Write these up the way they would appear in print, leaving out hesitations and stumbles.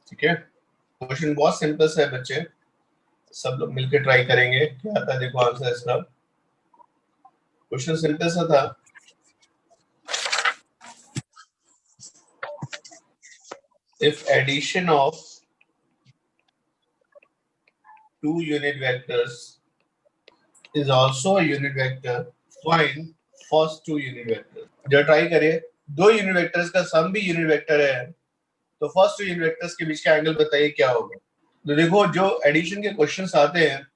ठीक है, क्वेश्चन बहुत सिंपल सा है बच्चे, सब लोग मिलकर ट्राई करेंगे। क्या आता है देखो आंसर इसका। क्वेश्चन सिंपल सा था, if addition of two unit vectors is also a unit vector, find first two unit vectors। जब ट्राई करिए, दो यूनिट वेक्टर्स का सम भी यूनिट वेक्टर है तो फर्स्ट टू यूनिट वेक्टर्स के बीच का एंगल बताइए क्या होगा। तो देखो जो एडिशन के क्वेश्चंस आते हैं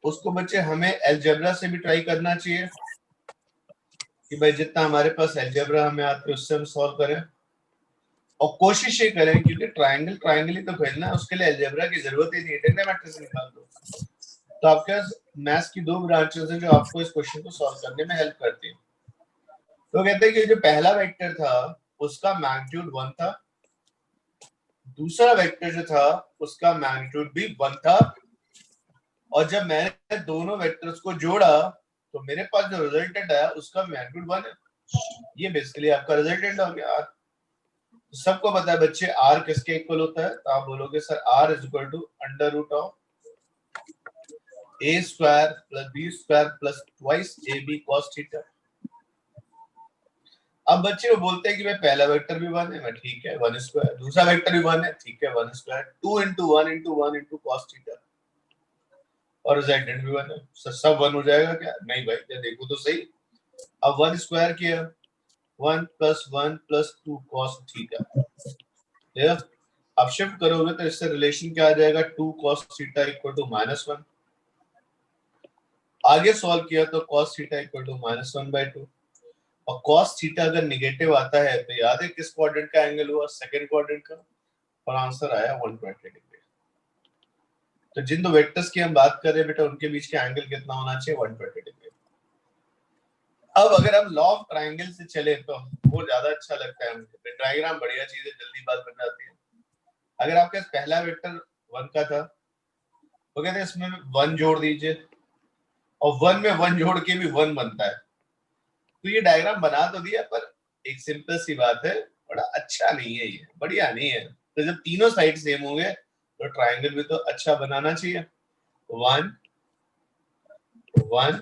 उसको बच्चे हमें अलजेब्रा से भी ट्राई करना चाहिए कि भाई जितना हमारे पास अलजेब्रा हमें आते है उससे हम सॉल्व करें, और कोशिश ये करें क्योंकि ट्रायंगल ट्रायंगल ही तो खेलना है, उसके लिए अलजेब्रा की जरूरत ही नहीं है, ट्रिग्नोमेट्री से निकाल दो। तो आपके पास मैथ्स की दो ब्रांचेस हैं जो आपको इस क्वेश्चन को सॉल्व करने में हेल्प करती है। तो कहते हैं कि जो पहला वेक्टर था उसका मैग्नीट्यूड 1 था, दूसरा वेक्टर जो था उसका मैग्नीट्यूड भी 1 था, और जब मैंने दोनों वेक्टर्स को जोड़ा तो मेरे पास जो रिजल्टेंट आया उसका मैग्नीट्यूड 1 है। ये बेसिकली आपका रिजल्टेंट हो गया। तो सबको पता है बच्चे r किसके इक्वल होता है, तो आप बोलोगे sir r is equal to under root of a square plus b square plus twice ab cos theta. अब बच्चे वो बोलते हैं कि भाई पहला वेक्टर भी 1 है, मैं ठीक है 1 स्क्वायर, दूसरा वेक्टर भी 1 है, ठीक है 1 square, 2 into 1 into 1 into cos theta, और रिजल्टेंट भी 1 है। सर सब 1 हो जाएगा क्या? नहीं भाई, क्या देखो तो सही। अब 1 स्क्वायर किया, 1 plus 1 plus 2 cos थीटा, अब शिफ्ट करोगे तो इससे रिलेशन क्या आ जाएगा, 2 cos थीटा इक्वल टू -1। आगे सॉल्व किया तो cos थीटा इक्वल टू -1/2, और cos थीटा अगर नेगेटिव आता है तो याद है किस क्वाड्रेंट का एंगल हुआ, सेकंड क्वाड्रेंट का, और आंसर आया 120 डिग्री। तो जिन दो वेक्टर्स की हम बात कर रहे हैं बेटा उनके बीच का एंगल कितना होना चाहिए, 120 डिग्री। अब अगर हम लॉ ऑफ ट्रायंगल से चले तो वो ज्यादा अच्छा लगता है मुझे, डायग्राम बढ़िया चीज है, जल्दी बात बन जाती है। अगर आपके पास पहला वेक्टर 1 का था तो कहते हैं इसमें 1 जोड़ दीजिए, और 1 में 1 जोड़ के भी 1 बनता है। तो ये डायग्राम बना तो दिया पर एक सिंपल सी बात है, बड़ा अच्छा नहीं है, ये बढ़िया नहीं है। तो जब तीनों साइड सेम होंगे तो ट्रायंगल भी तो अच्छा बनाना चाहिए। 1 1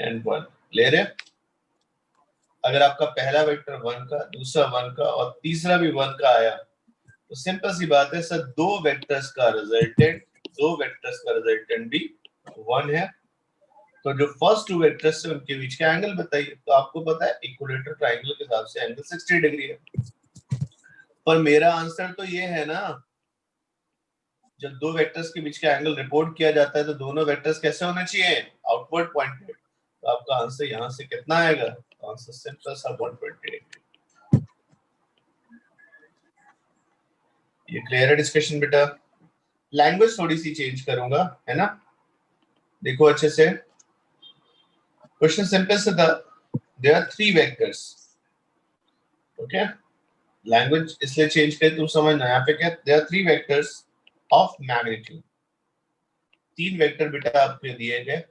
एंड 1 ले रहे। अगर आपका पहला वेक्टर 1 का, दूसरा 1 का और तीसरा भी 1 का आया तो सिंपल सी बात है सर, दो वेक्टर्स का रिजल्टेंट भी 1 है। तो जो फर्स्ट टू वेक्टर्स है उनके बीच का एंगल बताइए। तो आपको पता है इक्विलेटरल ट्रायंगल के हिसाब से एंगल 60 डिग्री है, पर मेरा आंसर तो ये है ना, जब दो वेक्टर्स के बीच का एंगल रिपोर्ट किया जाता है तो दोनों वेक्टर्स कैसे होने चाहिए, आउटवर्ड पॉइंटेड। तो आपका आंसर यहाँ से कितना आएगा, आंसर सिंपल सा 120 डिग्री। ये क्लियर है डिस्कशन बेटा। लैंग्वेज थोड़ी सी चेंज करूंगा, है ना, देखो अच्छे से। क्वेश्चन सिंपल से था, there are 3 vectors, okay. Language इसलिए चेंज कर तुम समझना, यहाँ पे क्या, there are 3 vectors of magnitude. 3 vector बेटा आपके दिए गए,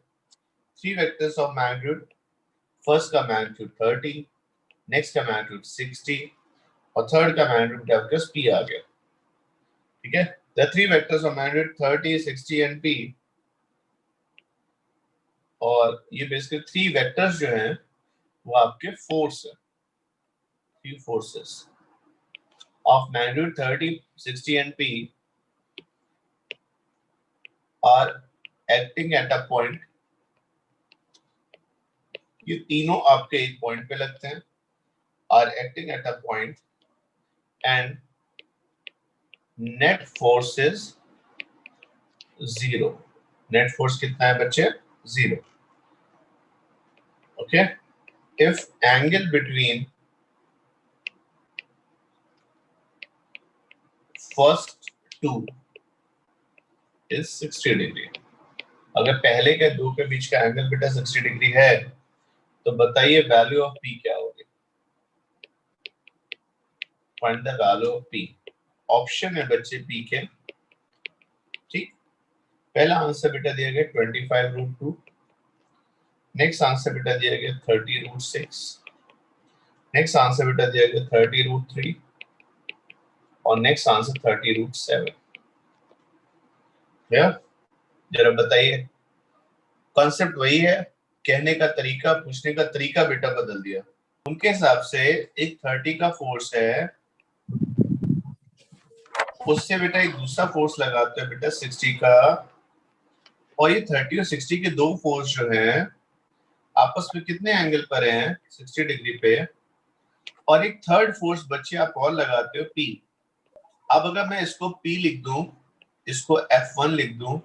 3 वेक्टर्स ऑफ मैग्नीट्यूड। फर्स्ट का मैग्नीट्यूड 30, नेक्स्ट का मैग्नीट्यूड 60, और थर्ड का मैग्नीट्यूड आपके पास p आ गया, ठीक है। The 3 vectors of magnitude 30, 60 and p, और ये बेसिकली 3 वेक्टर्स जो हैं वो आपके फोर्स है, 3 forces of magnitude 30, 60 and p are acting at a point। ये तीनों आपके एक पॉइंट पे लगते हैं, are acting at a point and net force is 0। net force कितना है बच्चे, 0, okay। if angle between first two is 60 degree, अगर पहले के दो के बीच का एंगल बेटा 60 डिग्री है तो बताइए वैल्यू ऑफ p क्या होगी। Find the value of p। Option है बच्चे p के, ठीक। पहला आंसर बेटा दिया गया 25√2, नेक्स्ट आंसर बेटा दिया गया 30√6, नेक्स्ट आंसर बेटा दिया गया 30√3, और नेक्स्ट आंसर 30√7। या जरा बताइए, कॉन्सेप्ट वही है, कहने का तरीका, पूछने का तरीका बेटा बदल दिया। उनके हिसाब से एक 30 का फोर्स है, उससे बेटा एक दूसरा फोर्स लगाते हैं बेटा 60 का, और ये 30 और 60 के दो फोर्स जो हैं आपस में कितने एंगल पर हैं, 60 डिग्री पे, और एक थर्ड फोर्स बच्चे आप और लगाते हो P। अब अगर मैं इसको P लिख दूं, इसको F1 लिख दूं,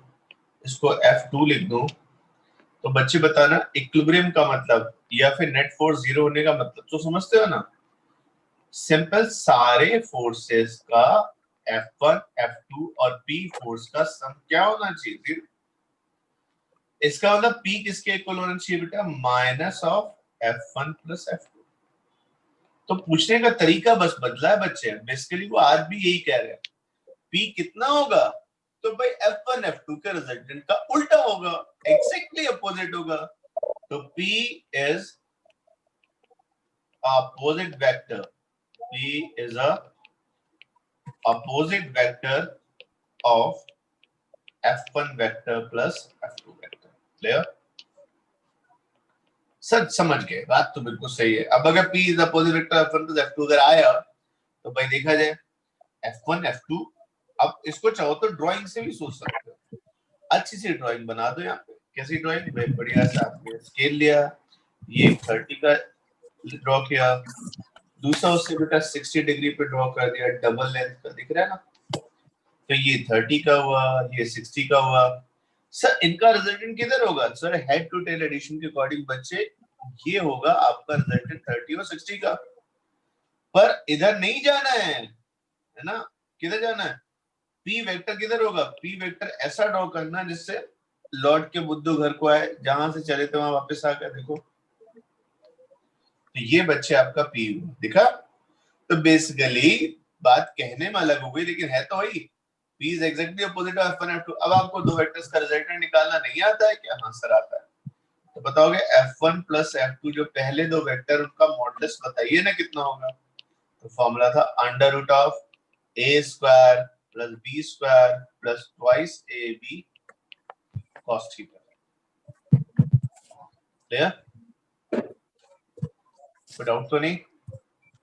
इसको F2 लिख दूं, तो बच्चे बताना इक्विलिब्रियम का मतलब या फिर नेट फोर्स जीरो होने का मतलब तो समझते हो ना। सिंपल, सारे फोर्सेस का F1, F2 और P फोर्स का सम क्या होना चाहिए, जीरो। इसका मतलब P किसके इक्वल होना चाहिए बेटा, minus of F1 plus F2। तो पूछने का तरीका बस बदला है बच्चे, बेसिकली वो आज भी यही कह रहे हैं, P कितना होगा, तो भाई F1 F2 के रिजल्टेंट का उल्टा होगा, एक्जैक्टली अपोजिट होगा। तो P is opposite vector. P is a opposite vector of F1 vector plus F2 vector. Clear? Sir समझ गए, बात तो बिल्कुल सही है। अब अगर P is opposite vector F1 plus F2 अगर आया तो भाई देखा जाए F1 F2, अब इसको चाहो तो ड्राइंग से भी सोच सकते हो, अच्छी सी ड्राइंग बना दो यहाँ पे। कैसी ड्राइंग, बढ़िया सा आपने स्केल लिया, ये 30 का ड्रॉ किया, दूसरा उससे बेटा 60 डिग्री पे ड्रॉ कर दिया, डबल लेंथ का, दिख रहा है ना। तो ये 30 का हुआ, ये 60 का हुआ। सर इनका रिजल्टेंट किधर होगा, sir head to tail addition के अकॉर्डिंग बच्चे ये होगा आपका रिजल्टेंट 30 और 60 का। पर इधर नहीं जाना है ना, किधर जाना है, पी वेक्टर किधर होगा, पी वेक्टर ऐसा ड्रॉ करना जिससे लौट के बुद्धू घर को आए, जहां से चले थे वहां वापस आ गए। देखो तो ये बच्चे आपका पी दिखा। तो बेसिकली बात कहने में अलग हो गई लेकिन है तो वही, P is exactly opposite of F1 F2। अब आपको दो वेक्टर्स का रिजल्टेंट निकालना नहीं आता है क्या, हाँ सर आता है। तो बताओगे F1 प्लस F2 जो पहले दो वेक्टर उनका मॉडुलस बताइए ना कितना होगा। तो फॉर्मूला था under root of a square plus b square plus twice ab cos theta. Clear, कोई डाउट तो नहीं।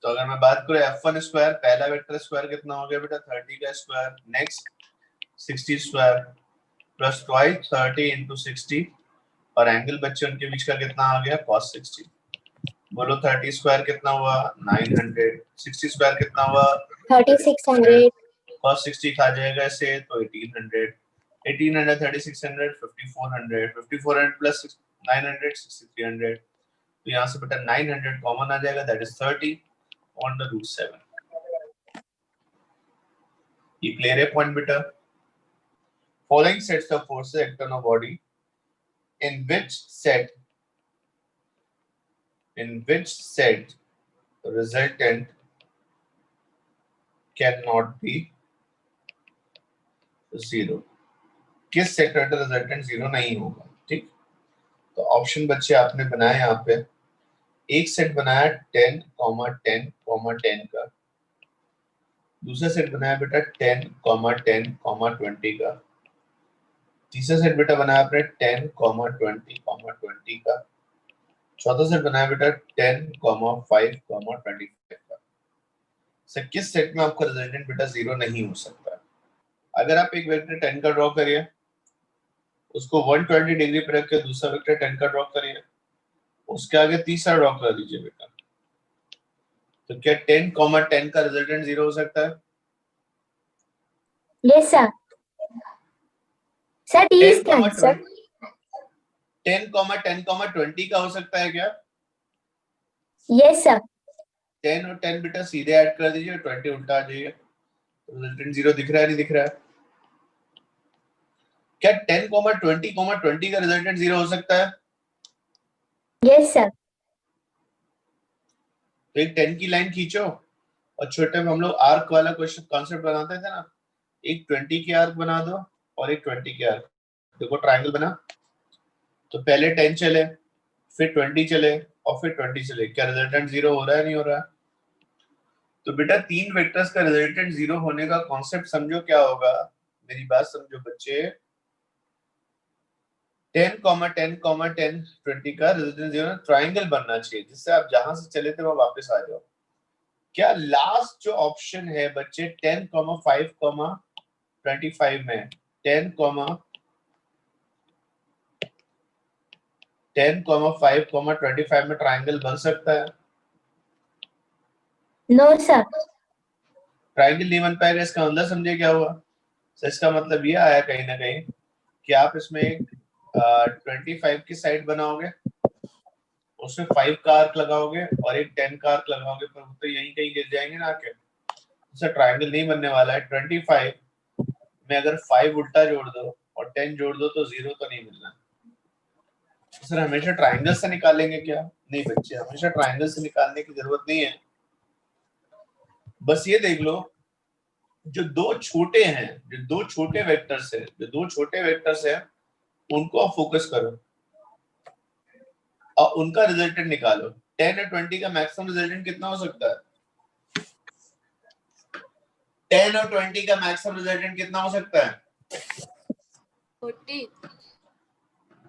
तो अगर मैं बात करूं F1 स्क्वायर, पहला वेक्टर स्क्वायर कितना हो गया बेटा 30 का square, next 60 square plus twice 30 into 60, और एंगल बच्चे उनके बीच का कितना आ गया cos 60। बोलो 30 स्क्वायर कितना हुआ 900, 60 स्क्वायर कितना हुआ 3600, cos 60 खा जाएगा इसे तो 1800, 1800 3600 5400, 5400 प्लस 900 6300। तो यहाँ से बेटा 900 कॉमन आ जाएगा, that is 30 on the root 7। ये क्लियर है पॉइंट बेटा। Following sets of forces act on a body in which set resultant cannot be zero। किस सेट का रिजल्टेंट जीरो नहीं होगा, ठीक। तो ऑप्शन बच्चे आपने बनाए यहाँ पे, एक सेट बनाया 10, 10, 10 का, दूसरा सेट बनाया बेटा 10, 10, 20 का, तीसरा सेट बेटा बनाया आपने 10, 20, 20 का, चौथा सेट बनाया बेटा 10, 5, 25 का। सर किस सेट में आपका रिजल्टेंट बेटा जीरो नहीं हो सकता। अगर आप एक वेक्टर 10 का ड्रॉ करिए, उसको 120 डिग्री पर रख के दूसरा वेक्टर 10 का ड्रॉ करिए, उसके आगे तीसरा ड्रॉ कर दीजिए बेटा, तो क्या 10, 10 का रिजल्टेंट जीरो हो सकता है। yes sir, sir T is 10, answer, 10, 10, 20 का हो सकता है क्या। yes sir, 10 और 10 बेटा सीधे ऐड कर दीजिए, 20 उल्टा आ जाइए, रिजल्टेंट जीरो दिख रहा है नहीं दिख रहा है। क्या 10, 20, 20 का रिजल्टेंट जीरो हो सकता है। yes sir, तो एक 10 की लाइन खींचो, और छोटे में हम लोग आर्क वाला क्वेश्चन कॉन्सेप्ट बनाते थे ना, एक 20 की आर्क बना दो और एक 20 की आर्क। देखो ट्रायंगल बना, तो पहले 10 चले, फिर 20 चले और फिर 20 चले, क्या रिजल्टेंट जीरो हो रहा है नहीं हो रहा है। तो बेटा 3 वेक्टर्स का रिजल्टेंट 0 होने का कॉन्सेप्ट समझो क्या होगा, मेरी बात समझो बच्चे। 10, 10, 10, 20 का रिजल्टेंट 0 ट्राइंगल बनना चाहिए, जिससे आप जहां से चले थे वहां वापस आ जाओ। क्या लास्ट जो ऑप्शन है बच्चे 10, 5, 25 में 10, 10, 5, 25 में ट्राइंगल बन सकता है? No, sir. ट्राइंगल नहीं बन पाएगा, इसका मतलब समझे क्या हुआ? तो इसका मतलब ये आया कहीं ना कहीं कि आप इसमें एक 25 की साइड बनाओगे, उसमें 5 का आर्क लगाओगे और एक 10 का आर्क लगाओगे, पर वो तो यहीं कहीं गिर जाएंगे ना आके। इससे ट्राइंगल नहीं बनने वाला है। 25 में अगर 5 उल्टा जोड़ दो और 10 जोड़ दो तो 0 तो नहीं मिलना। सर हमेशा ट्राइंगल से निकालेंगे क्या? नहीं बच्चे, हमेशा ट्राइंगल से निकालने की जरूरत नहीं है। बस ये देख लो, जो दो छोटे हैं, जो दो छोटे वेक्टर्स हैं, उनको आप फोकस करो और उनका रिजल्टेंट निकालो। 10 और 20 का मैक्सिमम रिजल्टेंट कितना हो सकता है? 10 और 20 का मैक्सिमम रिजल्टेंट कितना हो सकता है? 40।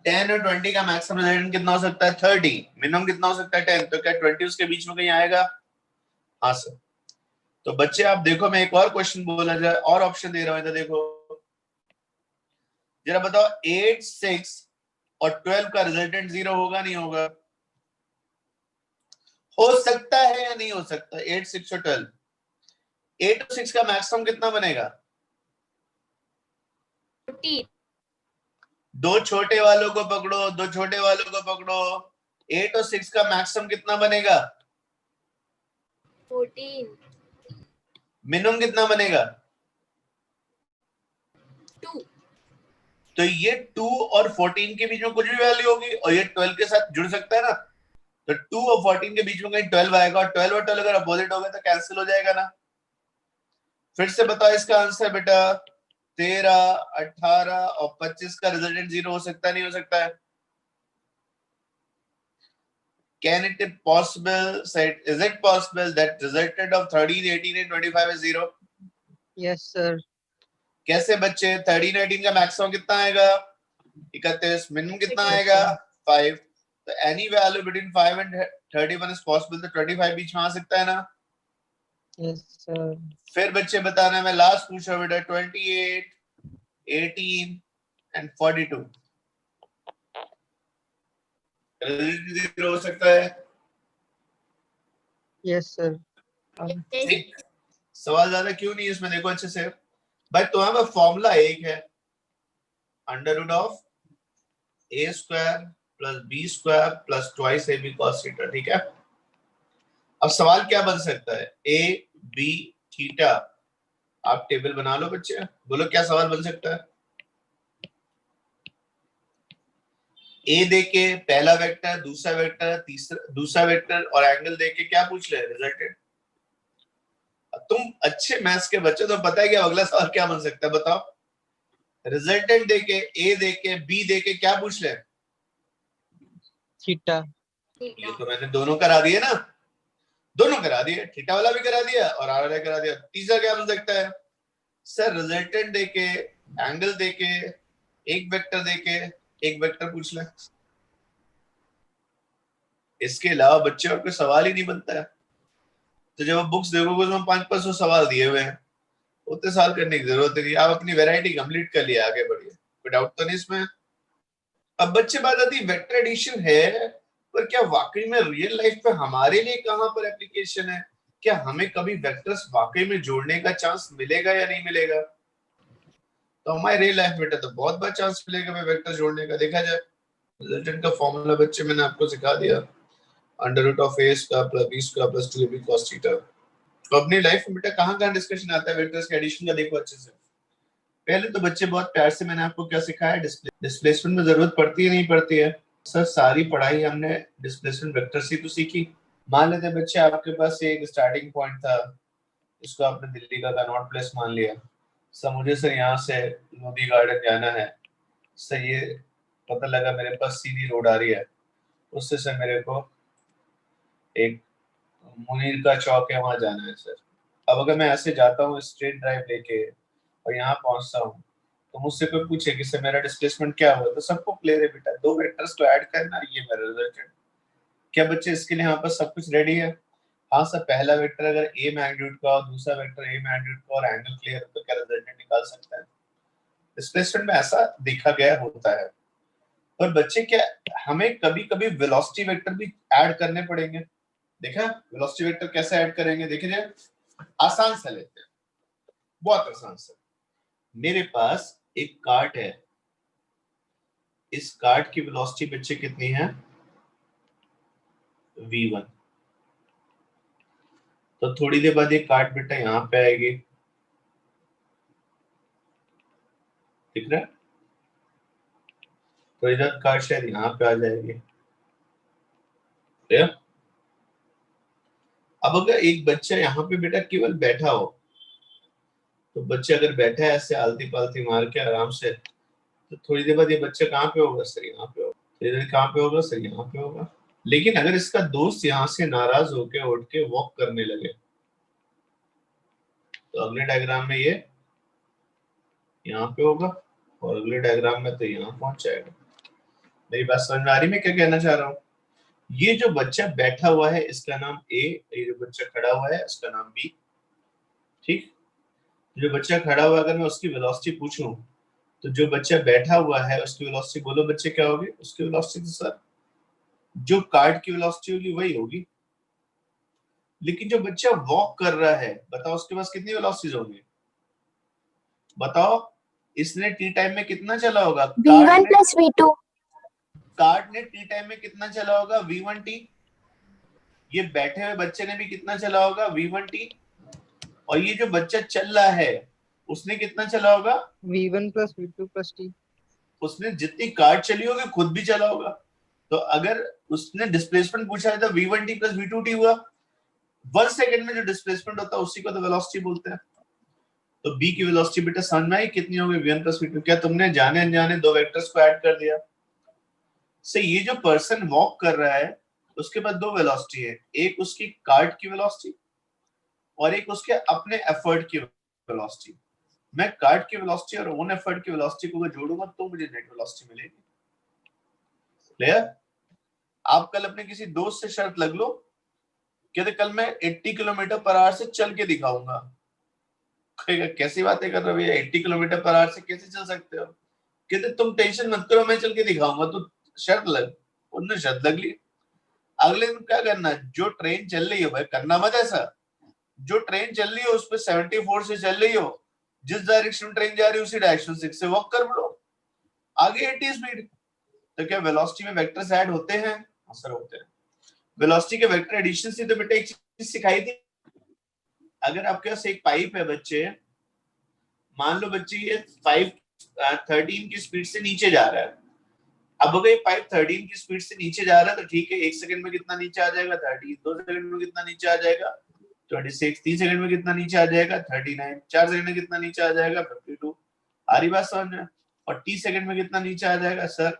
10 और 20 का मैक्सिमम रिजल्टेंट कितना हो सकता है? 30। मिनिमम कितना हो सकता है? 10। तो क्या 20 उसके बीच में कहीं आएगा? हाँ सर। तो बच्चे आप देखो, मैं एक और क्वेश्चन बोला जाए और ऑप्शन दे रहा हूं, इधर देखो जरा बताओ। 8, 6 और 12 का रिजल्टेंट 0 होगा नहीं होगा? हो सकता है या नहीं हो सकता? 8, 6 और 12। 8 और 6 का मैक्सिमम कितना बनेगा? 40। दो छोटे वालों को पकड़ो, दो छोटे वालों को पकड़ो। 8 और 6 का मैक्सिमम कितना बनेगा? 14। मिनिमम कितना बनेगा? 2। तो ये 2 और 14 के बीच में कुछ भी वैल्यू होगी और ये 12 के साथ जुड़ सकता है ना। तो 2 और 14 के बीच में कहीं 12 आएगा और 12 और 12 अगर अपोजिट हो गए तो कैंसिल हो जाएगा ना। फिर से बताओ इसका आंसर बेटा। 13, 18 और 25 का रिजल्टेंट 0 हो सकता है नहीं हो सकता है? Can it possible said is it possible that resultant of 13, 18 and 25 is 0? Yes, sir. कैसे बच्चे? 13, 18 का मैक्सिमम कितना आएगा? 31। मिनिमम कितना Yes, आएगा? sir. 5। तो any value between 5 and 31 is possible. तो 25 बीच में आ सकता है ना। Yes, sir. फिर बच्चे बताना, मैं लास्ट पूछ रहा हूँ बेटा। 28, 18 एंड 42 0 हो सकता है? Yes, sir. ठीक। सवाल ज्यादा क्यों नहीं है इसमें, देखो अच्छे से भाई। तुम्हारे पास फॉर्मूला एक है, under root of A square plus B square plus twice A B cos theta. ठीक है। अब सवाल क्या बन सकता है? A B theta. आप टेबल बना लो बच्चे, बोलो क्या सवाल बन सकता है? ए देके पहला वेक्टर, दूसरा वेक्टर, दूसरा वेक्टर और एंगल देके क्या पूछ ले? रिजल्टेंट। तुम अच्छे मैथ्स के बच्चे तो पता है कि अगला सवाल क्या बन सकता है, बताओ। रिजल्टेंट देके, ए देके, बी देके क्या पूछ ले? Theta. ये तो मैंने दोनों करा दिए ना, दोनों करा दिए, थीटा वाला भी करा दिया और आर वाला करा दिया। तीसरा क्या बन सकता है? सर रिजल्टेंट देके, एंगल देके, एक वेक्टर देके एक वेक्टर पूछ ले। इसके अलावा बच्चे और कोई सवाल ही नहीं बनता है। तो जब आप बुक्स देखोगे उसमें 500-500 सवाल दिए हुए हैं, उतने सवाल करने की जरूरत नहीं। आप अपनी वैरायटी कंप्लीट कर लिया, आगे बढ़िए, कोई डाउट तो नहीं इसमें। अब बच्चे बात आती है वेक्टर एडिशन है, पर क्या वाकई में रियल लाइफ में हमारे लिए कहां पर एप्लीकेशन है? क्या हमें कभी वेक्टर्स वाकई में जोड़ने का चांस मिलेगा या नहीं मिलेगा? तो हमारे रियल लाइफ में तो बहुत बड़ा चांस मिलेगा हमें वेक्टर जोड़ने का। देखा जाए रिजल्टेंट का फॉर्मूला बच्चे मैंने आपको सिखा दिया, under root of A square plus B square plus 2ab cos theta. तो अपनी लाइफ में बेटा कहां डिस्कशन आता है वेक्टर्स के एडिशन का, देखो अच्छे से। पहले तो बच्चे बहुत प्यार से मैंने आपको क्या सिखाया, डिस्प्लेसमेंट में जरूरत पड़ती है नहीं पड़ती है? सर सारी पढ़ाई हमने डिस्प्लेसमेंट वेक्टर से तो सीखी। मान लेते बच्चे आपके पास एक स्टार्टिंग पॉइंट था, इसको आपने दिल्ली का कनॉट प्लेस मान लिया। सर मुझे सर यहाँ से मोदी गार्डन जाना है। सर ये पता लगा मेरे पास सीधी रोड आ रही है, उससे सर मेरे को एक मुनीर का चौक है, वहां जाना है सर। अब अगर मैं ऐसे जाता हूँ स्ट्रेट ड्राइव लेके और यहाँ पहुंचता हूँ, तो मुझसे कोई पूछे कि सर मेरा डिस्प्लेसमेंट क्या हुआ, तो सबको क्लियर है बेटा, दो वेक्टर्स को ऐड करना, ये मेरा रिजल्टेंट। क्या बच्चे इसके लिए यहाँ पर सब कुछ रेडी है? हाँ सर, पहला वेक्टर अगर ए मैग्नीट्यूड का और दूसरा वेक्टर ए मैग्नीट्यूड का और एंगल क्लियर तो क्या रिजल्टेंट निकाल सकता है? डिस्प्लेसमेंट में ऐसा देखा गया होता है। पर बच्चे क्या हमें कभी कभी वेलोसिटी वेक्टर भी ऐड करने पड़ेंगे? देखा वेलोसिटी वेक्टर कैसे ऐड करेंगे, देखिए आसान सा लेते हैं, बहुत आसान सा। मेरे पास एक कार्ट है, इस कार्ट की वेलोसिटी बच्चे कितनी है? v1। तो थोड़ी देर बाद ये कार्ट बेटा यहाँ पे आएगी, दिख रहा है? तो इधर कार्ट शायद यहाँ पे आ जाएगी। अब अगर एक बच्चा यहाँ पे बेटा केवल बैठा हो, तो बच्चा अगर बैठा है ऐसे आलती पालती मार के आराम से, तो थोड़ी देर बाद ये बच्चा कहाँ पे होगा सर? यहाँ पे होगा। थोड़ी देर कहाँ पे होगा सर? यहाँ पे होगा। लेकिन अगर इसका दोस्त यहाँ से नाराज होके उठ के वॉक करने लगे, तो अगले डायग्राम में ये यहाँ पे होगा और अगले डायग्राम में तो यहाँ पहुंच जाएगा। मेरी बात समझ में आ रही? मैं क्या कहना चाह रहा हूँ? ये जो बच्चा बैठा हुआ है इसका नाम ए, ये जो बच्चा खड़ा हुआ है इसका नाम बी। ठीक, जो बच्चा खड़ा हुआ है अगर मैं उसकी वेलोसिटी पूछूं, तो जो बच्चा बैठा हुआ है उसकी वेलोसिटी बोलो बच्चे क्या होगी? उसकी वेलोसिटी तो सर जो कार्ड की वेलोसिटी होगी वही होगी। लेकिन जो बच्चा वॉक कर रहा है, बताओ उसके पास कितनी वेलोसिटीज होंगी? बताओ, इसने टी टाइम में कितना चला होगा? V1 plus V2. कार्ड ने टी टाइम में कितना चला होगा? v1t। ये बैठे हुए बच्चे ने भी कितना चला होगा? v1t। और ये जो बच्चा चल रहा है उसने कितना चला होगा? V1 plus V2 plus T. उसने जितनी कार्ड चली होगी खुद भी चला होगा। तो अगर उसने डिस्प्लेसमेंट पूछा है तो v1t plus v2t हुआ। 1 सेकंड में जो डिस्प्लेसमेंट होता है उसी को तो वेलोसिटी बोलते हैं। तो b की वेलोसिटी बेटा समझ में आई कितनी होगी? v1 plus v2। क्या तुमने जाने अनजाने दो वेक्टर्स को ऐड कर दिया? से ये जो पर्सन वॉक कर रहा है उसके पास दो वेलोसिटी है, एक उसकी कार्ड की वेलोसिटी और एक उसके अपने एफर्ट की वेलोसिटी। मैं कार्ड की वेलोसिटी और ओन एफर्ट की वेलोसिटी को जोड़ूंगा तो मुझे नेट वेलोसिटी मिलेगी। क्लियर? आप कल अपने किसी दोस्त से शर्त लग लो, कहते कल मैं 80 किलोमीटर पर आवर से चल के दिखाऊंगा। कैसी बातें कर रहे हो भैया, 80 किलोमीटर पर आवर से कैसे चल सकते हो? कहते तुम टेंशन मत करो मैं चल के दिखाऊंगा। तो शर्त लग, उन्होंने शर्त लग ली। अगले दिन क्या करना? जो ट्रेन चल रही है भाई, करना मत ऐसा, जो ट्रेन चल रही है उस पर 74 से चल रही हो, जिस डायरेक्शन में ट्रेन जा रही है उसी डायरेक्शन से वॉक कर लो, आगे 80 स्पीड। तो क्या वेलोसिटी में वेक्टर्स ऐड होते हैं? सर होते हैं। वेलोसिटी के वेक्टर एडिशन से तो बेटा एक चीज सिखाई थी, अगर आपके पास एक पाइप है बच्चे, मान लो बच्चे ये 13 की स्पीड से नीचे जा रहा है। अब अगर ये पाइप 13 की स्पीड से नीचे जा रहा है तो ठीक है, 1 सेकंड में कितना नीचे आ जाएगा? 30। 2 सेकंड में कितना नीचे आ जाएगा? 26। 3 सेकंड में कितना नीचे आ जाएगा? 39। 4 सेकंड में कितना नीचे आ जाएगा? 52। आ रही बात समझ में? और 30 सेकंड में कितना नीचे आ जाएगा? सर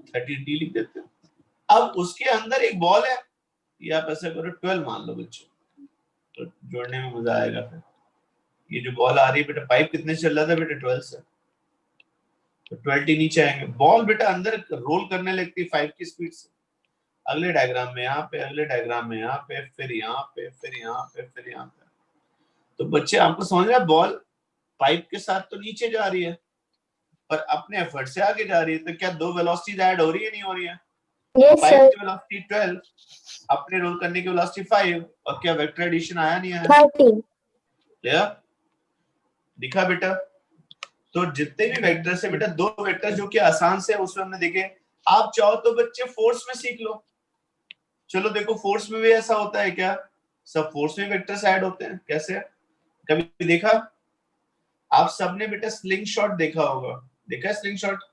30t लिख देते हैं। अब उसके अंदर एक बॉल है, ये आप ऐसा करो 12 मान लो बच्चों, तो जोड़ने में मजा आएगा। फिर ये जो बॉल आ रही है बेटा, पाइप कितने चल रहा था बेटा? 12 से, तो 12t नीचे आएंगे। बॉल बेटा अंदर रोल करने लगती है 5 की स्पीड से, अगले डायग्राम में यहाँ पे, अगले डायग्राम में यहाँ पे, फिर यहाँ पे, फिर यहाँ पे, फिर यहाँ पे। तो बच्चे आपको समझ रहे हैं, बॉल पाइप के साथ तो नीचे जा रही है पर अपने एफर्ट से आगे जा रही है। तो क्या दो वेलोसिटीज ऐड हो रही है नहीं हो रही है? Yes, pipe sir. की वेलोसिटी 12, अपने रोल करने की वेलोसिटी 5, और क्या वेक्टर एडिशन आया नहीं आया? 30. क्लियर? दिखा बेटा? तो जितने भी वेक्टर्स है बेटा, दो वेक्टर जो कि आसान से उसमें हमने देखे। आप चाहो तो बच्चे फोर्स में सीख लो। चलो देखो फोर्स में भी ऐसा होता है क्या? सब फोर्स में वेक्टर्स ऐड होते हैं। कैसे? कभी देखा? आप सबने बेटा स्लिंग शॉट देखा होगा, देखा है स्लिंग शॉट?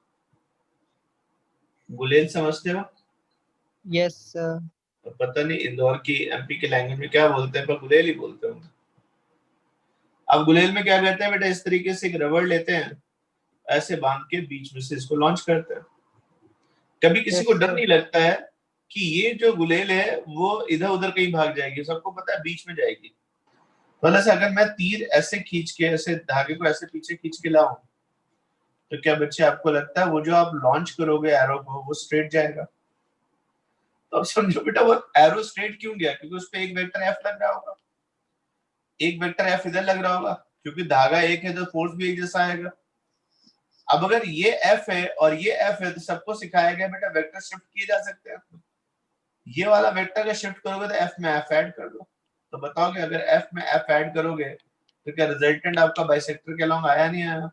गुलेल समझते हो? Yes, sir. तो पता नहीं इंदौर की एमपी के लैंग्वेज में क्या बोलते हैं, पर गुलेल ही बोलते होंगे। अब गुलेल में क्या करते हैं बेटा, इस तरीके से एक रबड़ लेते हैं, ऐसे बांध के बीच में से इसको लॉन्च करते हैं। कभी किसी Yes, को डर sir. नहीं लगता है कि ये जो गुलेल है वो इधर उधर कहीं भाग जाएगी, सबको पता है बीच में जाएगी। मतलब से अगर मैं तीर ऐसे खींच के, ऐसे धागे को ऐसे पीछे खींच के लाऊं, तो क्या बच्चे आपको लगता है वो जो आप लॉन्च करोगे एरो को वो स्ट्रेट जाएगा? तो अब समझो बेटा वो एरो स्ट्रेट क्यों गया, क्योंकि उस पे एक वेक्टर एफ लग रहा होगा, एक वेक्टर एफ इधर लग रहा होगा, क्योंकि धागा एक है तो फोर्स भी एक जैसा आएगा। अब अगर ये एफ है और ये एफ है तो सबको सिखाया गया बेटा वेक्टर शिफ्ट किए जा सकते हैं। ये वाला वेक्टर का शिफ्ट करोगे तो एफ में एफ ऐड कर दो। तो बताओगे अगर एफ में एफ ऐड करोगे तो क्या रिजल्टेंट आपका बाइसेक्टर के अलोंग आया नहीं आया?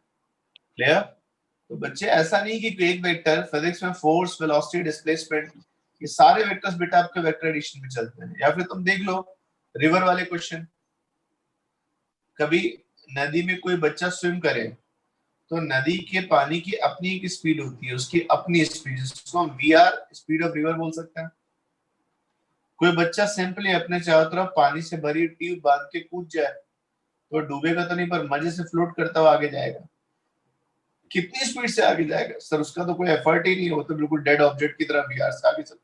क्लियर? तो बच्चे ऐसा नहीं कि एक वेक्टर, फिजिक्स में फोर्स, वेलोसिटी, डिस्प्लेसमेंट, ये सारे वेक्टर्स बेटा आपके वेक्टर एडिशन में चलते हैं। या फिर तुम देख लो रिवर वाले क्वेश्चन, कभी नदी में कोई बच्चा स्विम करे तो नदी के पानी की अपनी एक स्पीड होती है, उसकी अपनी स्पीड, जिसको हम V R speed of river बोल सकते हैं। कोई बच्चा सिंपली अपने चारों तरफ पानी से भरी ट्यूब बांध के कूद जाए तो डूबेगा तो नहीं, पर मजे से फ्लोट करता हुआ आगे जाएगा। कितनी स्पीड से आगे जाएगा सर, उसका तो कोई एफर्ट ही नहीं है, वो तो बिल्कुल डेड ऑब्जेक्ट की तरह वीआर से आगे चल।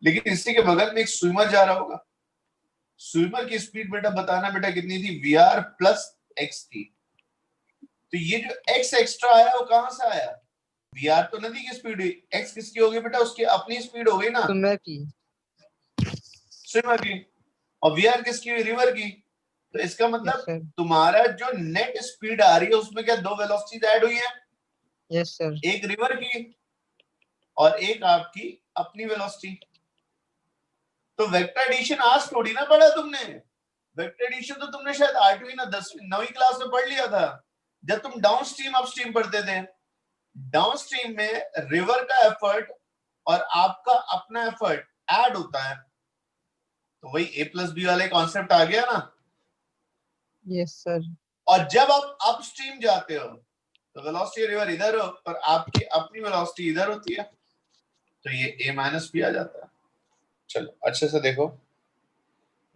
लेकिन इसी के बगल में एक स्विमर जा रहा होगा, स्विमर की स्पीड बेटा बताना बेटा कितनी थी, वीआर प्लस एक्स थी। तो ये जो एक्स एक्स्ट्रा आया वो कहां से आया? वीआर तो नदी की स्पीड हुई, एक्स किसकी होगी बेटा? उसकी अपनी स्पीड हो गई ना, स्विमर की। स्विमर की। और वीआर किसकी हुई? रिवर की। तो इसका मतलब सर। तुम्हारा जो नेट स्पीड आ रही है उसमें क्या दो वेलोसिटीज ऐड हुई है? Yes sir. एक रिवर की और एक आपकी अपनी वेलोसिटी। तो वेक्टर एडिशन आज थोड़ी ना पढ़ा तुमने, वेक्टर एडिशन तो तुमने शायद 8वीं ना 10वीं 9वीं क्लास में पढ़ लिया था, जब तुम डाउन स्ट्रीम अपस्ट्रीम पढ़ते थे। डाउन स्ट्रीम में रिवर का एफर्ट और आपका अपना एफर्ट ऐड होता है, तो वही ए प्लस बी वाले कॉन्सेप्ट आ गया ना। Yes sir. और जब आप अपस्ट्रीम जाते हो तो वेलोसिटी रिवर इधर हो पर आपकी अपनी वेलोसिटी इधर होती है, तो ये ए माइनस बी आ जाता है। चलो अच्छे से देखो,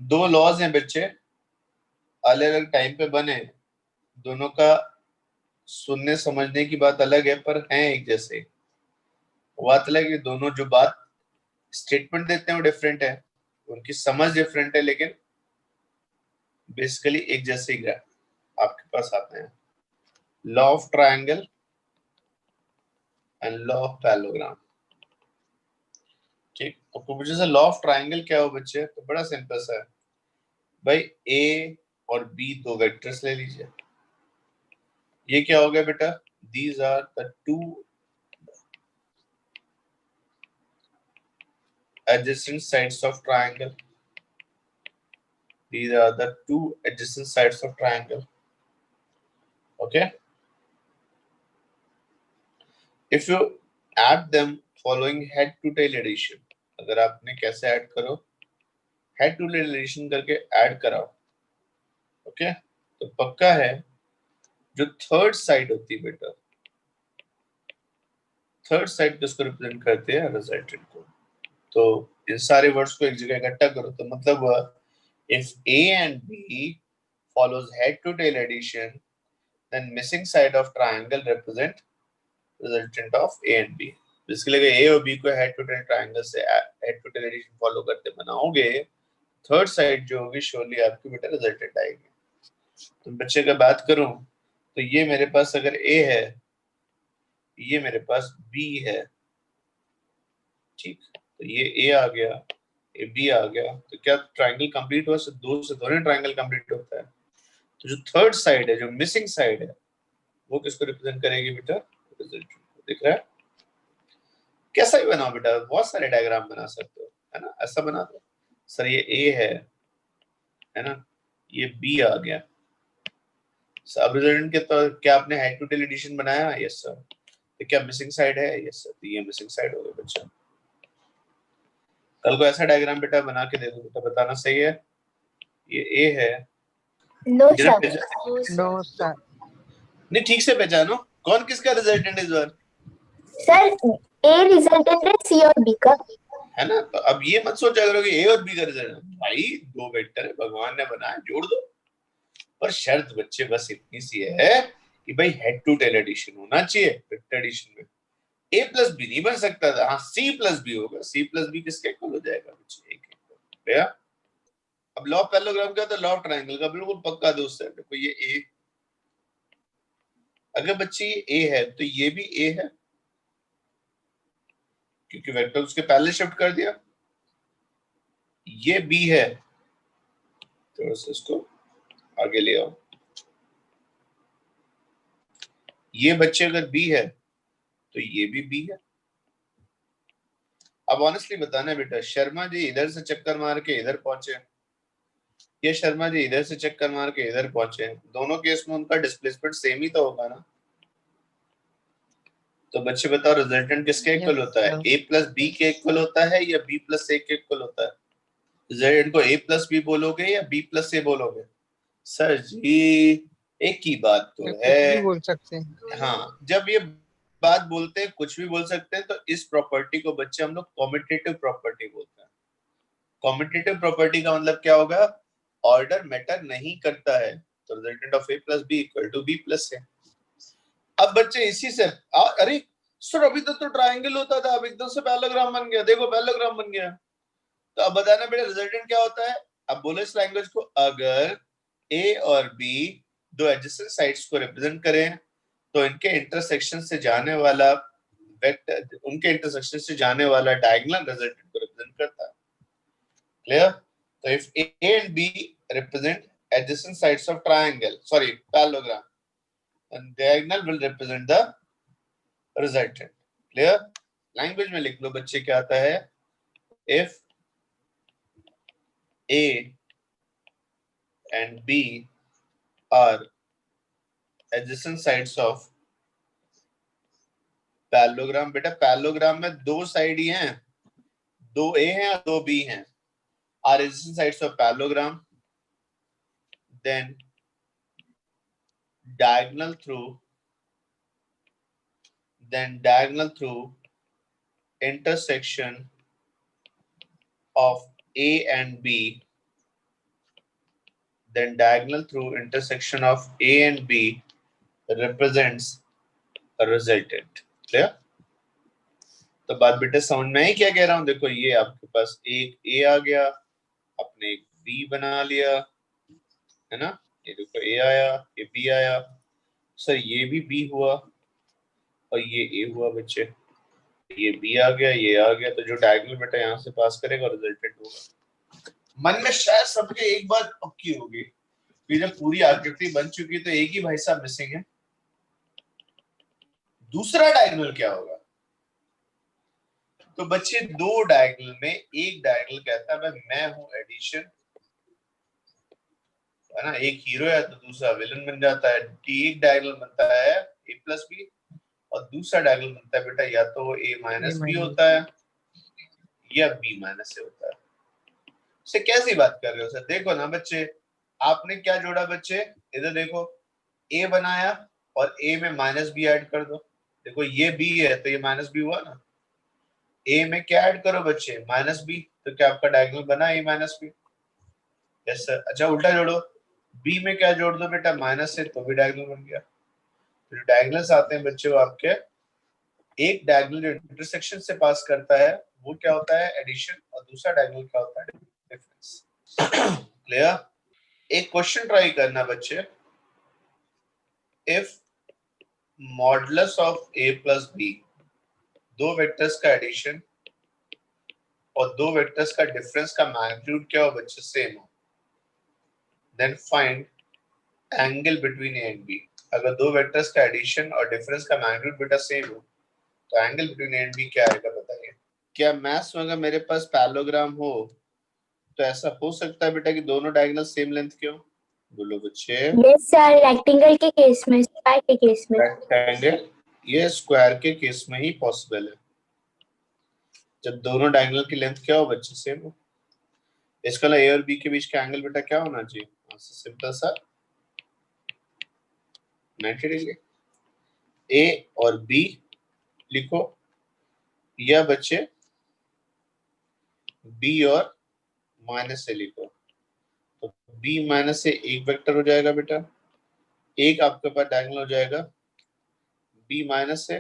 दो लॉज हैं बच्चे, अलग अलग टाइम पे बने, दोनों का सुनने समझने की बात अलग है पर हैं एक जैसे। बात अलग है, दोनों जो बात स्टेटमेंट देते हैं वो डिफरेंट है, उनकी समझ डिफरेंट है, लेकिन बेसिकली एक जैसे ही आपके पास आते हैं। Law of triangle and law of parallelogram. ठीक, आपको पूछे से लॉ ऑफ ट्रायंगल क्या हो बच्चे, तो बड़ा सिंपल सा है भाई, ए और बी दो वेक्टर्स ले लीजिए। ये क्या हो गया बेटा, these are the two adjacent sides of triangle. These are the two adjacent sides of triangle. Okay, if you add them following head to tail addition, अगर आपने कैसे ऐड करो, हेड टू टेल एडिशन करके add कराओ, okay, तो पक्का है जो थर्ड साइड होती है बेटा, थर्ड साइड किसको रिप्रेजेंट करते हैं, रिजल्टेंट को। तो इन सारे वर्ड्स को एक जगह इकट्ठा करो तो मतलब हुआ, if A and B follows head to tail addition, then missing side of triangle represent resultant of A and B. इसके लिए A और B को head to tail triangle से head to tail addition follow करते बनाओगे, third side जो होगी surely आपकी बेटा रिजल्टेंट आएगी। तो बच्चे का बात करूं तो ये मेरे पास अगर A है, ये मेरे पास B है, ठीक, तो ये A आ गया, ये B आ गया, तो क्या ट्रायंगल कंप्लीट हुआ? दो से दोनों ट्रायंगल कंप्लीट होता है। तो जो थर्ड साइड है, जो मिसिंग साइड है, वो किसको रिप्रेजेंट करेगी बेटा, रिजल्टेंट को। दिख रहा है? कैसा भी बनाओ बेटा, बहुत सारे डायग्राम बना सकते हो, है ना, ऐसा बना दो सर ये A है ना, ये B आ गया, सब रिजल्टेंट के तो क्या आपने हेड टू टेल एडिशन बनाया? Yes sir. तो क्या मिसिंग साइड है? Yes sir. तो ये मिसिंग साइड हो गया बच्चा। कल को ऐसा डायग्राम बेटा बना के दे दो बेटा, बताना सही है, ये A है। नो जरा सर। No sir. नहीं, ठीक से पहचानो कौन किसका रिजल्टेंट इस बार, सर ए रिजल्टेंट है सी और बी का। है ना। तो अब ये मत सोचा करो कि ए और बी का रिजल्ट, भाई दो वेक्टर है, भगवान ने बनाया, जोड़ दो। पर शर्त बच्चे बस इतनी सी है कि भाई हेड टू टेल एडिशन होना चाहिए वेक्टर एडिशन में। ए प्लस बी नहीं बन सकता था, हाँ सी प्लस बी होगा, सी प्लस बी किसके इक्वल हो जाएगा बच्चे, एक इक्वल। अब लॉ ऑफ पैरेललोग्राम क्या था, लॉ ऑफ ट्रायंगल का बिल्कुल पक्का दोस्त है। देखो ये ए, अगर बच्चे ये ए है तो ये भी ए है, क्योंकि वेक्टर उसके पहले शिफ्ट कर दिया। ये बी है तो इसको आगे ले आओ। ये बच्चे अगर बी है तो ये भी बी है। अब ऑनेस्टली बताना बेटा, शर्मा जी इधर से चक्कर मार के इधर पहुंचे, ये शर्मा जी इधर से चक्कर मार के इधर पहुंचे, दोनों केस में उनका डिस्प्लेसमेंट सेम ही तो होगा ना। तो बच्चे बताओ रिजल्टेंट किसके इक्वल Yes, होता है, sir. ए प्लस बी के इक्वल होता है या बी प्लस ए के इक्वल होता है? रिजल्टेंट को ए प्लस बी बोलोगे या बी प्लस ए बोलोगे? सर जी एक ही बात तो ये है। कुछ भी बोल सकते हैं। हाँ, जब ये बात बोलते हैं कुछ भी बोल सकते हैं, तो इस प्रॉपर्टी को बच्चे हम लोग कॉम्यूटेटिव प्रॉपर्टी बोलते हैं। कॉम्यूटेटिव प्रॉपर्टी का मतलब क्या होगा, ऑर्डर मैटर नहीं करता है, तो resultant of A plus B equal to B plus A. अब बच्चे इसी से अरे सर अभी तक तो ट्रायंगल होता था, अब एकदम से पैरेललोग्राम बन गया, देखो पैरेललोग्राम बन गया। तो अब बताना बेटा रिजल्टेंट क्या होता है। अब बोलो इस लैंग्वेज को, अगर ए और बी दो एडजेसेंट साइड्स को रिप्रेजेंट करें तो इनके इंटरसेक्शन से जाने वाला वेक्टर, उनके इंटरसेक्शन से जाने वाला डायगोनल रिजल्टेंट को रिप्रेजेंट करता है। क्लियर? तो if A and B represent adjacent sides of triangle, sorry parallelogram, and diagonal will represent the resultant. Clear? Language में लिख लो बच्चे क्या आता है, if A and B are adjacent sides of parallelogram. बेटा पैरेललोग्राम में दो साइड ही हैं, दो ए हैं और दो बी हैं, are adjacent sides of parallelogram, then diagonal through intersection of A and B, then diagonal through intersection of A and B represents a resultant. Clear? तो बात बेटा समझ में आई क्या कह रहा हूं? देखो ये आपके पास एक ए आ गया, आपने एक बी बना लिया, है ना, ये देखो ए आया, ये बी आया, सर ये भी बी हुआ और ये ए हुआ बच्चे, ये बी आ गया, ये आ गया, तो जो डायगोनल बेटा यहाँ से पास करेगा रिजल्टेंट होगा। मन में शायद सबके एक बात पक्की होगी कि जब पूरी आकृति बन चुकी तो एक ही भाई साहब मिसिंग है, दूसरा डायगोनल क्या होगा? तो बच्चे दो डायगोनल में एक डायगोनल कहता है भाई मैं हूं एडिशन, है ना, एक हीरो है तो दूसरा विलन बन जाता है। एक डायगोनल बनता है ए प्लस बी और दूसरा डायगोनल बनता है बेटा या तो ए माइनस बी होता है या बी माइनस ए होता है। से कैसी बात कर रहे हो सर? देखो ना बच्चे, आपने क्या जोड़ा बच्चे, इधर देखो ए बनाया और ए में माइनस बी ऐड कर दो, देखो ये बी है तो ये माइनस बी हुआ ना, ए में क्या ऐड करो बच्चे, माइनस बी, तो क्या आपका डायगोनल बना ए माइनस बी? Yes sir. अच्छा उल्टा जोड़ो, बी में क्या जोड़ दो बेटा, माइनस से, तो भी डायगोनल बन गया। तो जो डायगोनल्स आते हैं बच्चे वो आपके, एक डायगोनल जो इंटरसेक्शन से पास करता है वो क्या होता है, एडिशन, और दूसरा डायगोनल क्या होता है, डिफरेंस। क्लियर? एक क्वेश्चन ट्राई करना बच्चे, if modulus of A plus B, दो वेक्टर्स का एडिशन और दो वेक्टर्स का डिफरेंस का मैग्नीट्यूड क्या हो बच्चे, सेम हो, then find angle between A and B. अगर दो वेक्टर्स का एडिशन और डिफरेंस का मैग्नीट्यूड बेटा सेम हो तो angle between A and B क्या आएगा बताइए। क्या मैथ्स में अगर मेरे पास पैरेललोग्राम हो तो ऐसा हो सकता है बेटा कि दोनों डायगोनल सेम लेंथ के हो? बोलो बच्चे। यस सर, रेक्टेंगल के केस में, स्क्वायर के केस में। रेक्टेंगल, ये स्क्वायर के केस में ही पॉसिबल है, जब दोनों डायगोनल की लेंथ क्या हो बच्चे, सेम हो। इसका मतलब ए और बी के बीच का एंगल बेटा क्या होना चाहिए, सिंपल सा 90 डिग्री। ए और बी लिखो, या बच्चे बी और माइनस से लिखो, तो बी माइनस से एक वेक्टर हो जाएगा बेटा, एक आपके पास डायगोनल हो जाएगा बी माइनस से,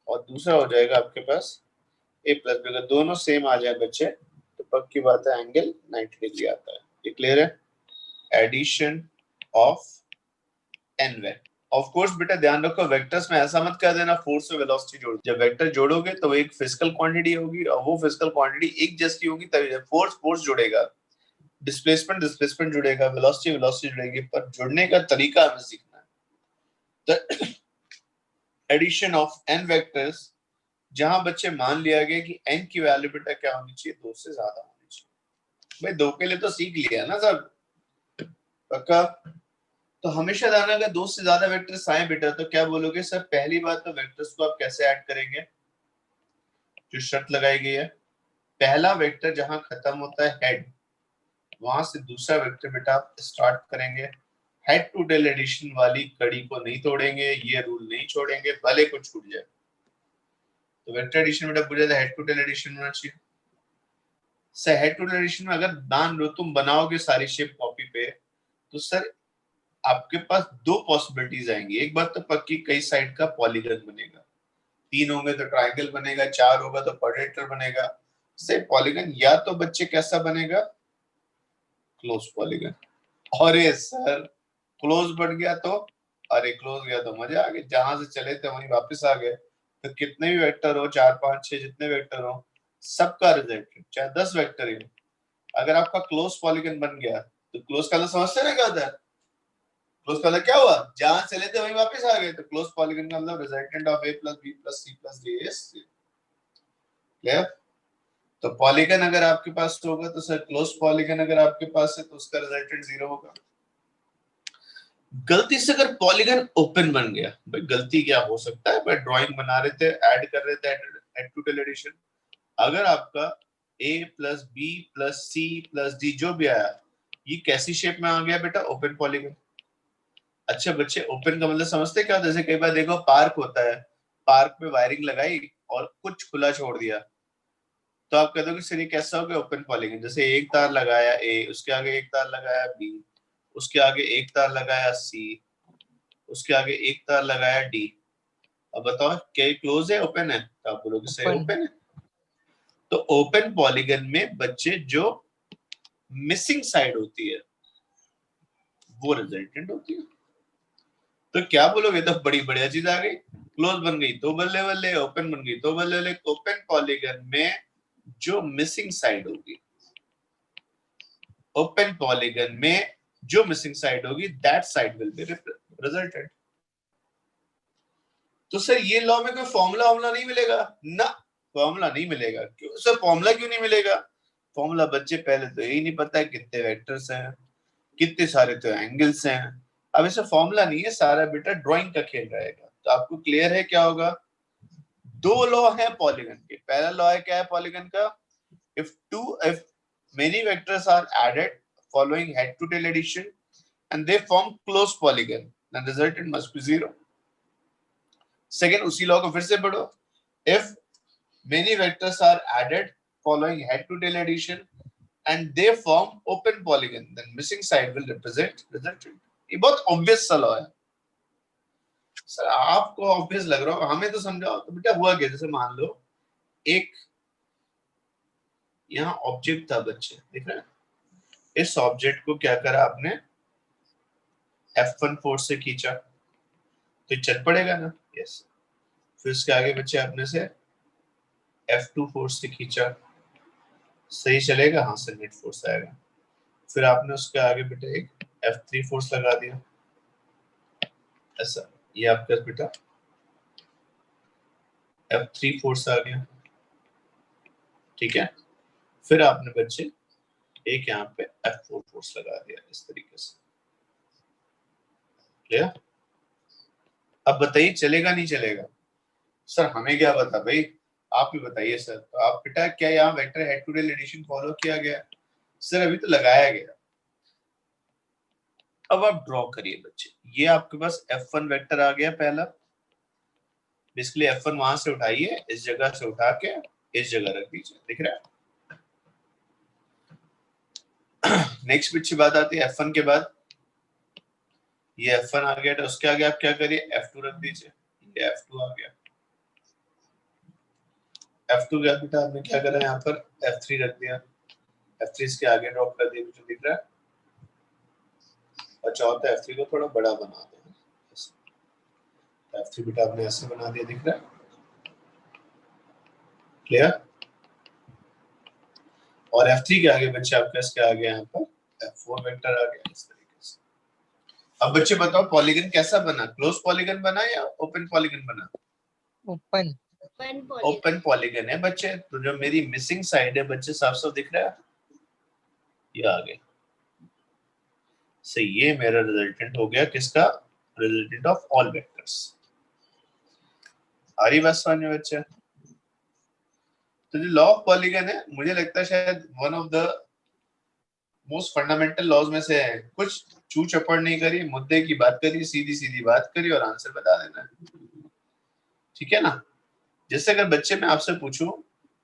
और दूसरा हो जाएगा आपके पास a प्लस बी। अगर दोनों सेम आ जाए बच्चे तो पक्की बात है एंगल 90 डिग्री आता है। ये क्लियर है? Addition of n vector. Of course बेटा ध्यान रखो वेक्टर्स में ऐसा मत कर देना फोर्स और वेलोसिटी जोड़। जब वेक्टर जोड़ोगे तो वो एक फिजिकल क्वांटिटी होगी और वो फिजिकल क्वांटिटी एक जैसी होगी तभी फोर्स फोर्स जुड़ेगा, डिस्प्लेसमेंट डिस्प्लेसमेंट जुड़ेगा, वेलोसिटी वेलोसिटी जुड़ेगी, पर जुड़ने का तरीका हमें सीखना है। तो एडिशन ऑफ n वेक्टर्स जहां बच्चे मान लिया गया कि n की वैल्यू बेटा क्या होनी चाहिए, 2 से ज्यादा होनी चाहिए। भाई 2 के लिए तो सीख लिया ना सब पक्का। तो हमेशा ध्यान अगर 2 से ज्यादा वेक्टर्स आए बेटा तो क्या बोलोगे सर? पहली बात तो वेक्टर्स को आप कैसे ऐड करेंगे, जो शर्त लगाई गई है पहला वेक्टर जहां खत्म होता है हेड वहां से दूसरा वेक्टर बेटा आप स्टार्ट करेंगे। हेड टू टेल एडिशन वाली कड़ी को नहीं तोड़ेंगे, ये रूल नहीं छोड़ेंगे भले कुछ छूट जाए। तो वेक्टर एडिशन बेटा पूछा था हेड टू टेल एडिशन होना चाहिए। Sir head to tail addition में अगर मान लो तुम बनाओगे सारी शेप कॉपी पे तो सर आपके पास 2 पॉसिबिलिटीज आएंगी। एक बात तो पक्की कई साइड का पॉलीगन बनेगा, 3 होंगे तो ट्रायंगल बनेगा, 4 होगा तो क्वाड्रेटर बनेगा। से पॉलीगन या तो बच्चे कैसा बनेगा, क्लोज पॉलीगन। और ये सर क्लोज बन गया तो, अरे क्लोज गया तो मजा आ गया, जहां से चले थे वहीं वापस आ गए। तो कितने भी वेक्टर हो 4 5 6 जितने वेक्टर हो सबका रिजल्ट चाहे 10 वेक्टर ही हो, अगर आपका क्लोज पॉलीगन बन गया तो क्लोज कलर समझते ना क्या होता है? क्लोज कलर क्या हुआ, जहां चले थे वहीं वापस आ गए। तो क्लोज पॉलीगन का मतलब resultant of a plus b plus c plus d is clear. तो पॉलीगन अगर आपके पास होगा तो सर क्लोज पॉलीगन अगर आपके पास है तो उसका रिजल्टेंट 0 होगा। गलती से अगर पॉलीगन ओपन बन गया, भाई गलती क्या हो सकता है, भाई ड्राइंग बना रहे थे ऐड कर रहे थे हेड टू टेल एडिशन, अगर आपका a plus b plus c plus d जो भी आया ये कैसी शेप में आ गया बेटा, ओपन पॉलीगन। अच्छा बच्चे ओपन का मतलब समझते क्या? जैसे कई बार देखो पार्क होता है, पार्क में वायरिंग लगाई और कुछ खुला छोड़ दिया तो आप कहते हो कि सर ये कैसा हो गया, ओपन पॉलीगन। जैसे एक तार लगाया ए, उसके आगे एक तार लगाया बी, उसके आगे एक तार लगाया सी, उसके आगे एक तार लगाया डी। अब बताओ क्या ये क्लोज है ओपन है? तो आप बोलोगे सर Open. ओपन है। तो ओपन पॉलीगन में बच्चे जो मिसिंग साइड होती है वो रिजल्टेंट होती है। तो क्या बोलोगे, तो बड़ी बढ़िया चीज आ गई, क्लोज बन गई तो बल्ले बल्ले, ओपन बन गई तो बल्ले बल्ले। ओपन पॉलीगन में जो मिसिंग साइड होगी, ओपन पॉलीगन में जो मिसिंग साइड होगी that side will be resultant. तो सर ये लॉ में कोई फॉर्मूला वॉर्मूला नहीं मिलेगा ना? फॉर्मूला नहीं मिलेगा। क्यों सर, फॉर्मूला क्यों नहीं मिलेगा? फॉर्मूला बच्चे पहले तो यही नहीं पता है कितने वेक्टर्स हैं, कितने सारे तो एंगल्स हैं। अब ऐसा फॉर्मूला नहीं है, सारा बेटा ड्राइंग का खेल रहेगा। तो आपको क्लियर है क्या होगा? 2 लॉ है पॉलीगन के। पहला लॉ है क्या है पॉलीगन का, if many vectors are added following head to tail addition and they form closed polygon then resultant must be 0. Second उसी लॉ को फिर से पढ़ो, if many vectors are added following head to tail addition and they form open polygon then missing side will represent resultant. ये बहुत obvious सा law है sir, आपको ऑब्वियस लग रहा हो, हमें तो समझाओ। तो बेटा हुआ क्या, जैसे मान लो एक यहाँ ऑब्जेक्ट था बच्चे, देख रहे हैं, इस ऑब्जेक्ट को क्या करा आपने, F1 फोर्स से खींचा तो ये चल पड़ेगा ना, यस। फिर उसके आगे बच्चे आपने से F2 फोर्स से खींचा, सही चलेगा, हाँ से नेट फोर्स आएगा। फिर आपने उसके आगे बेटा एक F3 फोर्स लगा दिया, ऐसा, ये आपका बेटा F3 फोर्स आ गया, ठीक है। फिर आपने बच्चे एक यहाँ पे F4 फोर्स लगा दिया, इस तरीके से, क्लियर। अब बताइए चलेगा नहीं चलेगा? सर हमें क्या पता भाई, आप ही बताइए सर। तो आप बेटा क्या यहाँ vector head to tail addition follow किया गया? सर अभी तो लगाया गया। अब आप ड्रॉ करिए बच्चे, ये आपके पास F1 वेक्टर आ गया पहला, बेसिकली F1 वहां से उठाइए, इस जगह से उठा के इस जगह रख दीजिए, दिख रहा है। नेक्स्ट अच्छी बात आती है F1 के बाद, ये F1 आ गया तो उसके आगे आप क्या करिए, F2 रख दीजिए, ये F2 आ गया। F2 का बेटा आपने क्या करा यहाँ पर F3 रख दिया, F3 इसके आगे ड्रॉप कर दिया, मुझे दिख रहा है। अच्छा होता है F3 को थोड़ा बड़ा बना दें, F3 बेटा आपने ऐसे बना दिया, दिख रहा है क्लियर। और F3 के आगे बच्चे आपका इसके आगे यहाँ पर F4 वेक्टर आ गया इस तरीके से। अब बच्चे बताओ पॉलीगन कैसा बना, क्लोज पॉलीगन बना या ओपन पॉलीगन बना? ओपन। ओपन पॉलीगन है बच्चे। तो जो मेरी मिसिंग साइड है बच्चे साफ साफ दिख रहा है, ये आगे से, ये मेरा रिजल्टेंट हो गया किसका, रिजल्टेंट ऑफ ऑल वेक्टर्स। आ रही बात समझ में बच्चे? तो जो लॉ ऑफ पॉलीगन है मुझे लगता है शायद one of the most fundamental laws में से है। कुछ चू चपड़ नहीं करी, मुद्दे की बात करी, सीधी सीधी बात करी और आंसर बता देना है, ठीक है ना। जैसे अगर बच्चे मैं आपसे पूछूं,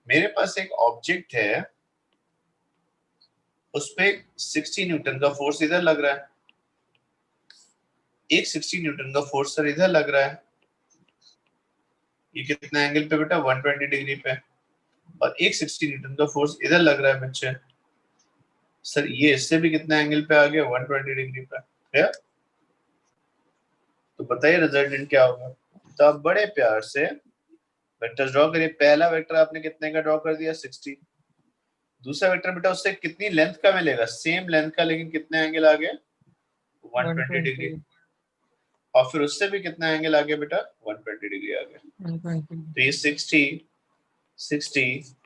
मेरे पास एक ऑब्जेक्ट है, उस पे 60 न्यूटन का फोर्स इधर लग रहा है, एक 60 न्यूटन का फोर्स सर इधर लग रहा है, ये कितना एंगल पे बेटा 120 डिग्री पे, और एक 60 न्यूटन का फोर्स इधर लग रहा है बच्चे, सर ये इससे भी कितना एंगल पे आ गया 120 डिग्री पे, है? तो बताइए रिजल्टेंट क्या होगा। तो आप बड़े प्यार से वेक्टर्स ड्रॉ करिए। पहला वेक्टर आपने कितने का ड्रॉ कर दिया 60, दूसरा वेक्टर बेटा उससे कितनी लेंथ का मिलेगा, सेम लेंथ का लेकिन कितने एंगल आ गया 120 डिग्री, और फिर उससे भी कितना एंगल आ गया बेटा 120 डिग्री आ गया। 120। तो ये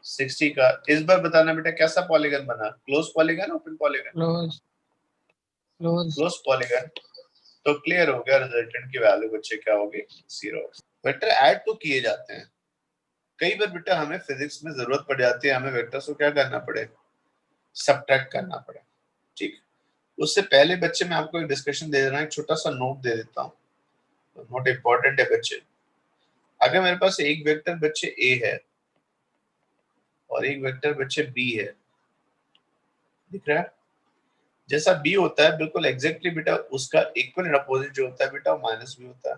60 का इस बार बताना बेटा कैसा पॉलीगन बना, close polygon open polygon? Close. Close. Close polygon. तो क्लियर हो गया रिजल्टेंट की वैल्यू बच्चे क्या होगी 0। वेक्टर ऐड तो किए जाते हैं, कई बार बेटा हमें फिजिक्स में जरूरत पड़ जाती है, हमें वेक्टर्स को क्या करना पड़े, सब्ट्रैक्ट करना पड़े, ठीक। उससे पहले बच्चे मैं आपको एक डिस्कशन दे देना, एक छोटा सा नोट दे देता हूँ, नोट इंपॉर्टेंट है बच्चे। अगर मेरे पास एक वेक्टर बच्चे A है और एक वेक्टर बच्चे B है, दिख रहा है, जैसा B होता है बिल्कुल एग्जैक्टली बेटा उसका इक्वल एंड अपोजिट जो होता है बेटा माइनस B होता है।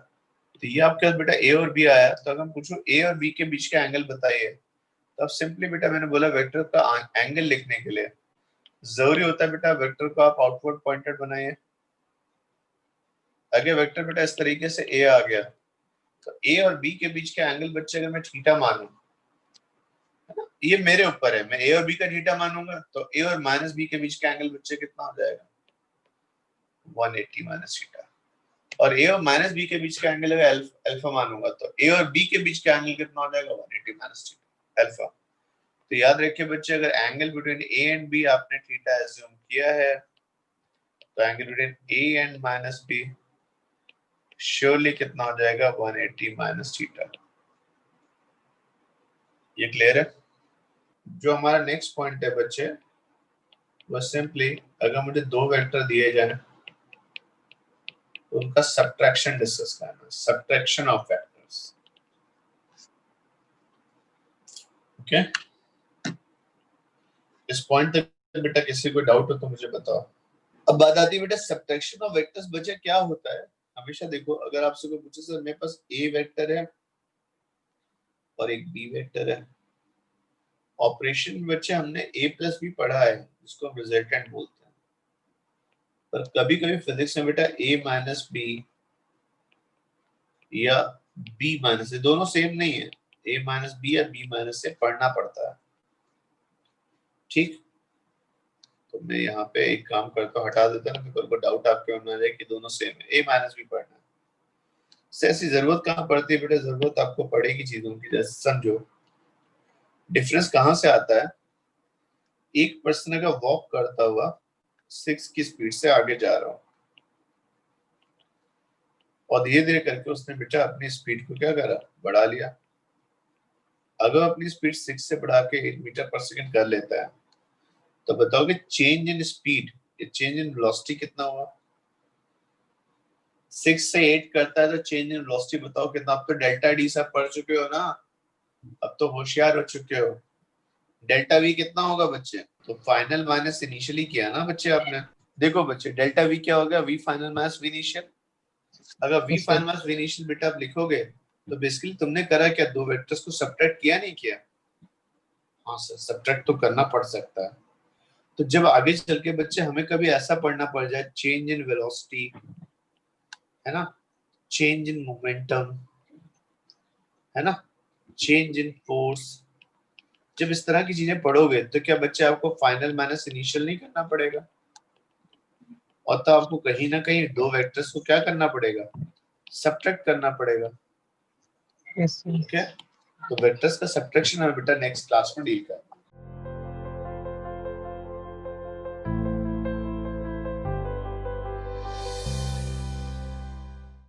तो ये आपके पास बेटा A और B आया, तो अगर हम पूछो A और B के बीच का एंगल बताइए, तो अब सिंपली बेटा मैंने बोला वेक्टर का एंगल लिखने के लिए जरूरी होता है बेटा वेक्टर को आप आउटवर्ड पॉइंटेड बनाइए। अगर वेक्टर बेटा इस तरीके से A आ गया, तो A और B के बीच का एंगल बच्चे अगर मैं थीटा मानूं, ये मेरे ऊपर है, मैं A और B का थीटा मानूंगा, तो A और माइनस B के बीच का एंगल बच्चे कितना हो जाएगा 180 माइनस थीटा। और A और माइनस B के बीच का एंगल अगर अल्फा मानूंगा, तो A और B के बीच का एंगल कितना हो जाएगा 180 माइनस थीटा अल्फा। तो याद रखिए बच्चे अगर angle between A and B आपने थीटा एज्यूम किया है, तो angle between A and minus B surely कितना हो जाएगा 180 माइनस थीटा। ये क्लियर है? जो हमारा नेक्स्ट पॉइंट है बच्चे, वो सिंपली अगर मुझे दो वेक्टर दिए जाए तो उनका सब्ट्रैक्शन डिस्कस करना, सब्ट्रैक्शन ऑफ वेक्टर्स, ओके। इस पॉइंट तक बेटा किसी को डाउट हो तो मुझे बताओ। अब बात आती है बेटा सब्ट्रैक्शन ऑफ वेक्टर्स बच्चे क्या होता है। हमेशा देखो अगर आपसे कोई पूछे सर मेरे पास ए वेक्टर है और एक बी वेक्टर है, ऑपरेशन बच्चे हमने a प्लस बी पढ़ा है, जिसको हम रिजल्टेंट बोलते हैं, पर कभी कभी फिजिक्स में बेटा a माइनस बी या b माइनस, दोनों सेम नहीं है, a माइनस बी या b माइनस से पढ़ना पड़ता है, ठीक। तो मैं यहाँ पे एक काम करता हूँ, हटा देता हूँ, मेरे को डाउट आपके मन में आ जाए कि दोनों सेम है, a माइनस बी पढ़ना है। ऐसी जरूरत कहाँ पड़ती है बेटा, जरूरत आपको पड़ेगी चीजों की, जैसे समझो डिफरेंस कहाँ से आता है। एक पर्सन अगर वॉक करता हुआ 6 की स्पीड से आगे जा रहा हूं और धीरे धीरे करके उसने बेटा अपनी स्पीड को क्या करा, बढ़ा लिया। अगर अपनी स्पीड 6 से बढ़ा के 8 मीटर पर सेकंड कर लेता है, तो बताओ कि change in speed, change in velocity कितना हुआ। 6 से 8 करता है तो चेंज इन वेलोसिटी बताओ कितना। अब तो डेल्टा डी सब पढ़ चुके हो ना, अब तो होशियार हो चुके हो। डेल्टा वी कितना होगा बच्चे, तो फाइनल माइनस इनिशियली किया ना बच्चे आपने। देखो बच्चे डेल्टा वी क्या होगा, V final minus V initial. अगर V Yes, sir. Final minus V initial बेटा आप लिखोगे तो बेसिकली तुमने करा क्या, दो वेक्टर्स को सब्ट्रैक्ट किया नहीं किया, हाँ सर, सब्ट्रैक्ट तो करना पड़ सकता है। तो जब आगे चल के बच्चे हमें कभी ऐसा पढ़ना पड़ जाए, चेंज इन वेलोसिटी, है ना, चेंज इन मोमेंटम, है ना, चेंज इन फोर्स, जब इस तरह की चीजें पढ़ोगे तो क्या बच्चे आपको फाइनल माइनस इनिशियल नहीं करना पड़ेगा? और तो आपको कहीं ना कहीं दो वेक्टर्स को क्या करना पड़ेगा? सब्ट्रैक्ट करना पड़ेगा। yes sir. ठीक है, तो वेक्टर्स का सब्ट्रैक्शन हमें बेटा नेक्स्ट क्लास में डील करना है।